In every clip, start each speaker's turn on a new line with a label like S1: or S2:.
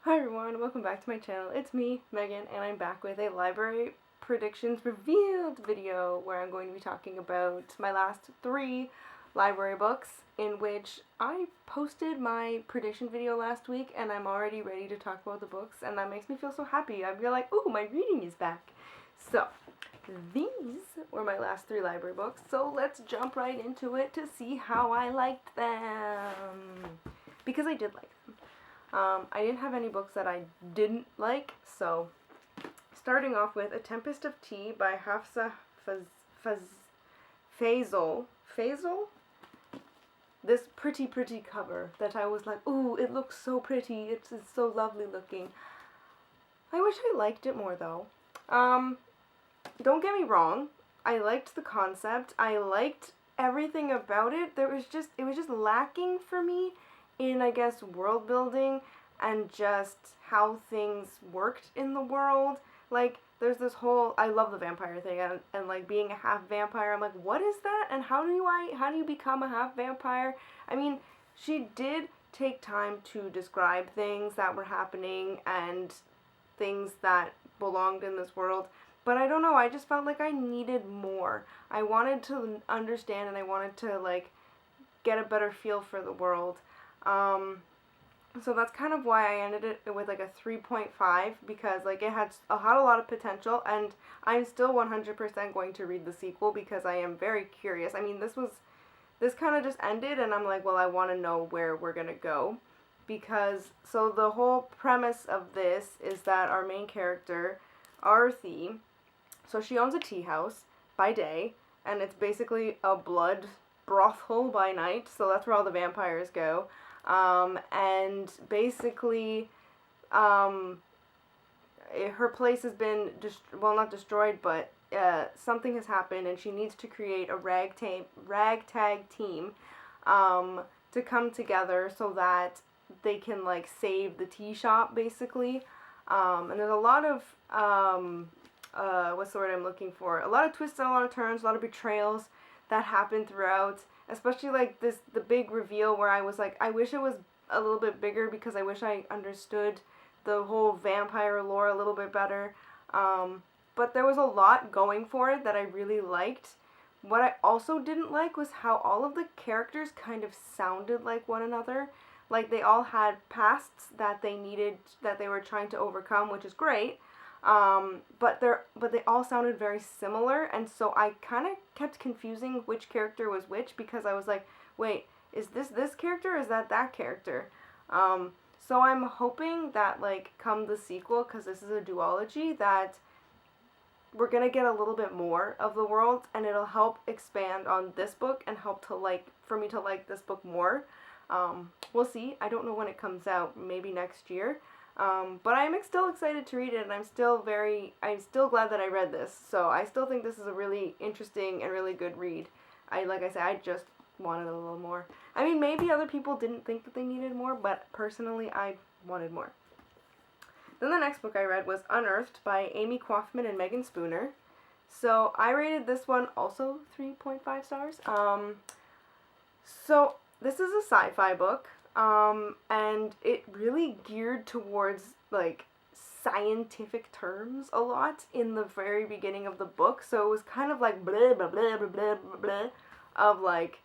S1: Hi everyone, welcome back to my channel. It's me, Megan, and I'm back with a library predictions revealed video where I'm going to be talking about my last 3 library books, in which I posted my prediction video last week and I'm already ready to talk about the books, and that makes me feel so happy. I feel like, ooh, my reading is back. So, these were my last 3 library books, so let's jump right into it to see how I liked them. Because I did like them. I didn't have any books that I didn't like, so starting off with A Tempest of Tea by Hafsa Faisal. Faisal? This pretty cover that I was like, ooh, it looks so pretty. It's so lovely looking. I wish I liked it more though. Don't get me wrong. I liked the concept. I liked everything about it. It was just lacking for me in, I guess, world building and just how things worked in the world. Like, there's this whole, I love the vampire thing, and like being a half vampire, I'm like, what is that? And how do you become a half vampire? I mean, she did take time to describe things that were happening and things that belonged in this world. But I don't know, I just felt like I needed more. I wanted to understand, and I wanted to like get a better feel for the world. So that's kind of why I ended it with like a 3.5, because like it had a lot of potential, and I'm still 100% going to read the sequel because I am very curious. I mean, this kind of just ended and I'm like, well, I want to know where we're going to go, because so the whole premise of this is that our main character, Arthi, so she owns a tea house by day, and it's basically a blood brothel by night, so that's where all the vampires go. And basically, her place has been, not destroyed, but something has happened, and she needs to create a ragtag team to come together so that they can, like, save the tea shop, basically. And there's a lot of, what's the word I'm looking for? A lot of twists and a lot of turns, a lot of betrayals that happen throughout, especially like the big reveal where I was like, I wish it was a little bit bigger because I wish I understood the whole vampire lore a little bit better. But there was a lot going for it that I really liked. What I also didn't like was how all of the characters kind of sounded like one another. Like they all had pasts that they were trying to overcome, which is great. But they all sounded very similar, and so I kind of kept confusing which character was which, because I was like, wait, is this character, or is that character? So I'm hoping that, like, come the sequel, because this is a duology, that we're gonna get a little bit more of the world, and it'll help expand on this book and help to for me to like this book more. We'll see. I don't know when it comes out. Maybe next year. But I'm still excited to read it, and I'm still glad that I read this. So I still think this is a really interesting and really good read. Like I said, I just wanted a little more. I mean, maybe other people didn't think that they needed more, but personally, I wanted more. Then the next book I read was Unearthed by Amy Kaufman and Megan Spooner. So I rated this one also 3.5 stars. So this is a sci-fi book. And it really geared towards, like, scientific terms a lot in the very beginning of the book, so it was kind of like blah blah blah blah blah blah, blah of, like,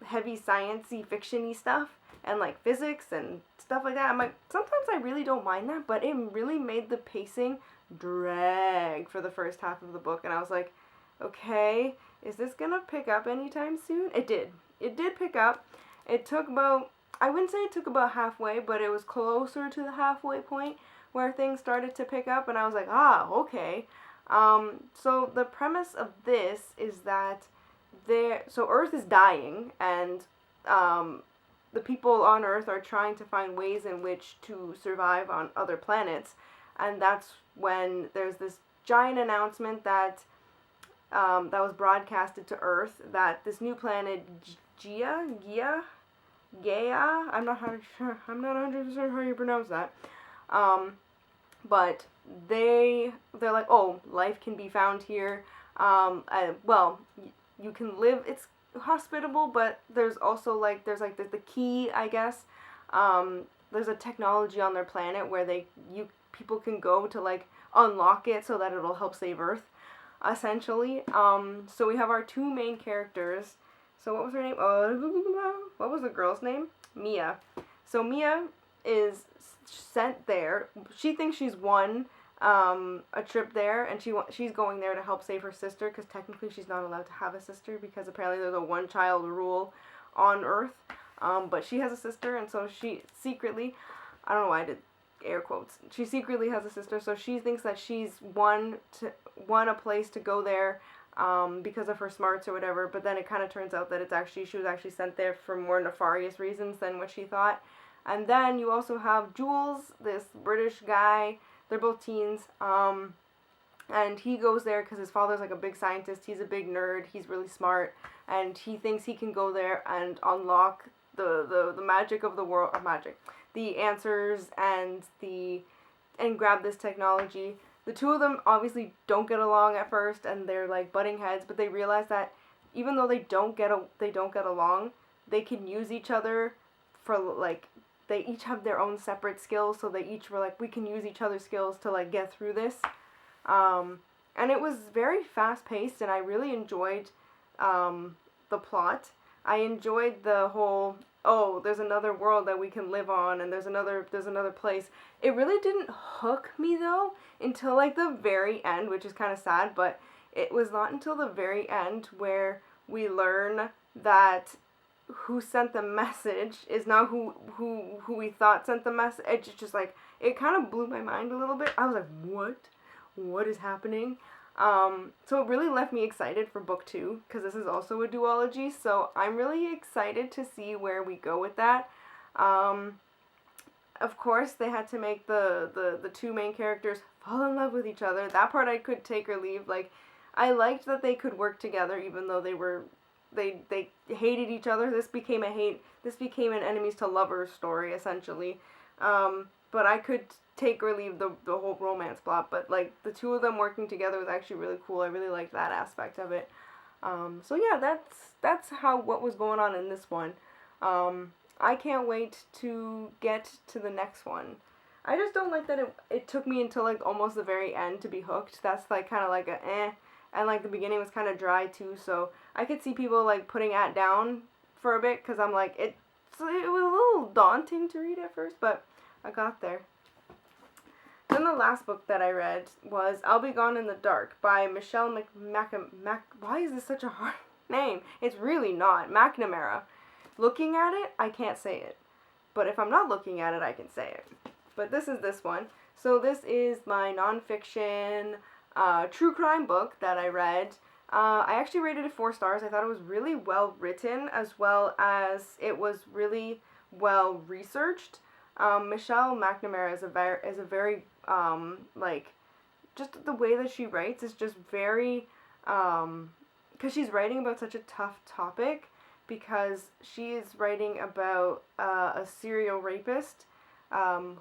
S1: heavy science-y, fiction-y stuff, and, like, physics and stuff like that. I'm like, sometimes I really don't mind that, but it really made the pacing drag for the first half of the book, and I was like, okay, is this gonna pick up anytime soon? It did. It did pick up. It took about, I wouldn't say it took about halfway, but it was closer to the halfway point where things started to pick up, and I was like, okay. So the premise of this is that so Earth is dying, and the people on Earth are trying to find ways in which to survive on other planets, and that's when there's this giant announcement that was broadcasted to Earth, that this new planet, Gaia, I'm not 100% how you pronounce that. But they're like, oh, life can be found here. Well, you can live. It's hospitable, but there's also, like, there's the key, I guess. there's a technology on their planet where people can go to like unlock it so that it'll help save Earth, essentially. So we have our two main characters. So what was her name? What was the girl's name? Mia. So Mia is sent there. She thinks she's won a trip there, and she's going there to help save her sister, because technically she's not allowed to have a sister, because apparently there's a one-child rule on Earth. But she has a sister, and so she secretly, I don't know why I did air quotes, she secretly has a sister, so she thinks that she's won a place to go there because of her smarts or whatever, but then it kind of turns out that she was actually sent there for more nefarious reasons than what she thought. And then you also have Jules, this British guy. They're both teens, and he goes there because his father's like a big scientist. He's a big nerd. He's really smart, and he thinks he can go there and unlock the magic of the world, the answers and grab this technology. The two of them obviously don't get along at first, and they're like butting heads, but they realize that even though they don't get along, they can use each other for like, they each have their own separate skills, so they each were like, we can use each other's skills to like get through this. And it was very fast paced, and I really enjoyed the plot. I enjoyed the whole, oh, there's another world that we can live on, and there's another place. It really didn't hook me though until like the very end, which is kind of sad, but it was not until the very end where we learn that who sent the message is not who we thought sent the message. It's just like, it kind of blew my mind a little bit. I was like, what is happening? So it really left me excited for book 2, because this is also a duology, so I'm really excited to see where we go with that. Of course, they had to make the two main characters fall in love with each other. That part I could take or leave. Like, I liked that they could work together, even though they hated each other. This became an enemies to lovers story, essentially. But I could take or leave the whole romance plot, but like the two of them working together was actually really cool. I really liked that aspect of it. So yeah, that's what was going on in this one. I can't wait to get to the next one. I just don't like that it took me until like almost the very end to be hooked. That's like kind of like a eh. And like the beginning was kind of dry too, so I could see people like putting it down for a bit, because I'm like, it was a little daunting to read at first, but I got there. Then the last book that I read was I'll Be Gone in the Dark by Michelle why is this such a hard name? It's really not. McNamara. Looking at it, I can't say it. But if I'm not looking at it, I can say it. But this is this one. So this is my nonfiction true crime book that I read. I actually rated it 4 stars. I thought it was really well written, as well as it was really well researched. Michelle McNamara is a very like, just the way that she writes is just very, because she's writing about such a tough topic, because she is writing about a serial rapist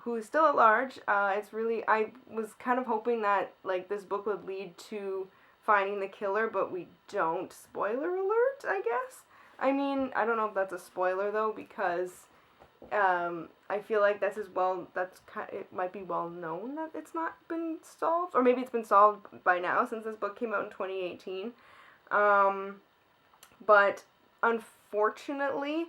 S1: who is still at large. It's really, I was kind of hoping that like this book would lead to finding the killer, but we don't. Spoiler alert, I guess. I mean, I don't know if that's a spoiler though, because I feel like it might be well known that it's not been solved, or maybe it's been solved by now since this book came out in 2018. But unfortunately,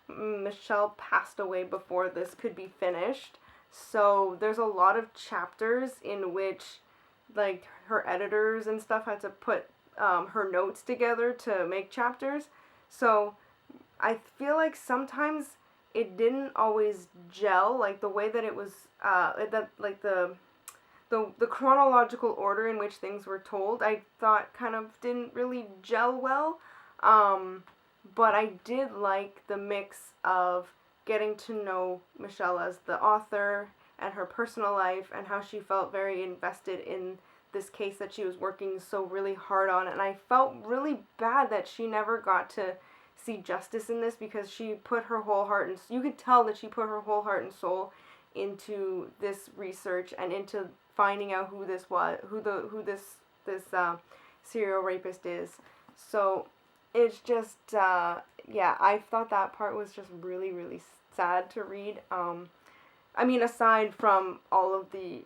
S1: Michelle passed away before this could be finished. So there's a lot of chapters in which like her editors and stuff had to put her notes together to make chapters. So I feel like sometimes it didn't always gel, like the way that it was, the chronological order in which things were told, I thought kind of didn't really gel well. But I did like the mix of getting to know Michelle as the author and her personal life, and how she felt very invested in this case that she was working so really hard on. And I felt really bad that she never got to see justice in this, because she put her whole heart and you could tell that she put her whole heart and soul into this research and into finding out who this serial rapist is. So it's just yeah, I thought that part was just really, really sad to read. I mean, aside from all of the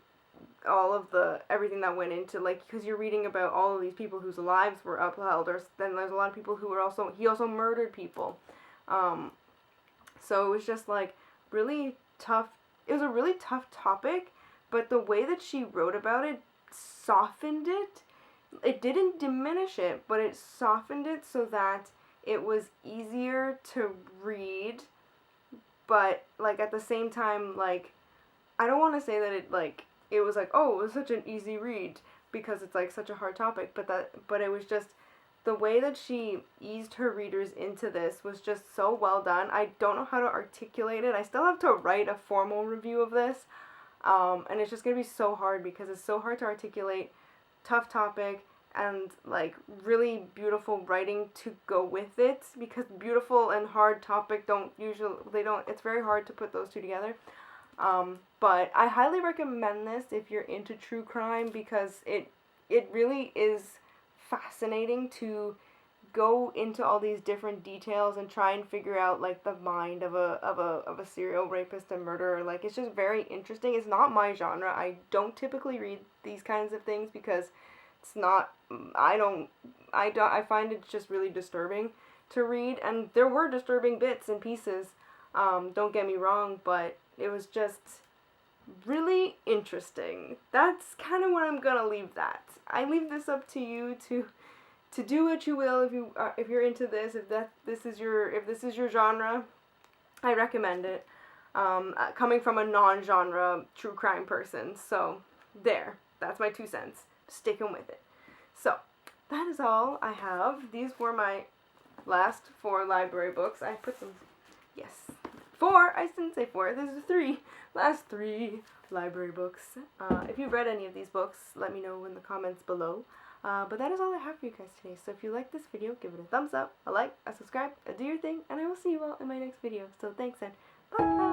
S1: everything that went into, like, because you're reading about all of these people whose lives were upheld, or then there's a lot of people who were also, he also murdered people. So it was just like really tough. It was a really tough topic, but the way that she wrote about it softened it. It didn't diminish it, but it softened it so that it was easier to read, but like at the same time, like, I don't want to say that it was like, oh, it was such an easy read because it's like such a hard topic, but it was just the way that she eased her readers into this was just so well done. I don't know how to articulate it. I still have to write a formal review of this, and it's just gonna be so hard because it's so hard to articulate, tough topic, and like really beautiful writing to go with it, because beautiful and hard topic it's very hard to put those two together. But I highly recommend this if you're into true crime, because it really is fascinating to go into all these different details and try and figure out like the mind of a serial rapist and murderer. Like, it's just very interesting. It's not my genre. I don't typically read these kinds of things because it's not, I find it just really disturbing to read, and there were disturbing bits and pieces, don't get me wrong, but it was just really interesting. That's kind of where I'm gonna leave that. I leave this up to you to do what you will if you're into this. If this is your genre, I recommend it. Coming from a non-genre true crime person, so that's my 2 cents. Sticking with it. So that is all I have. These were my last 4 library books. I put them. Yes. 4, I didn't say 4, this is 3, last 3 library books. If you've read any of these books, let me know in the comments below. But that is all I have for you guys today. So if you like this video, give it a thumbs up, a like, a subscribe, do your thing, and I will see you all in my next video. So thanks, and bye!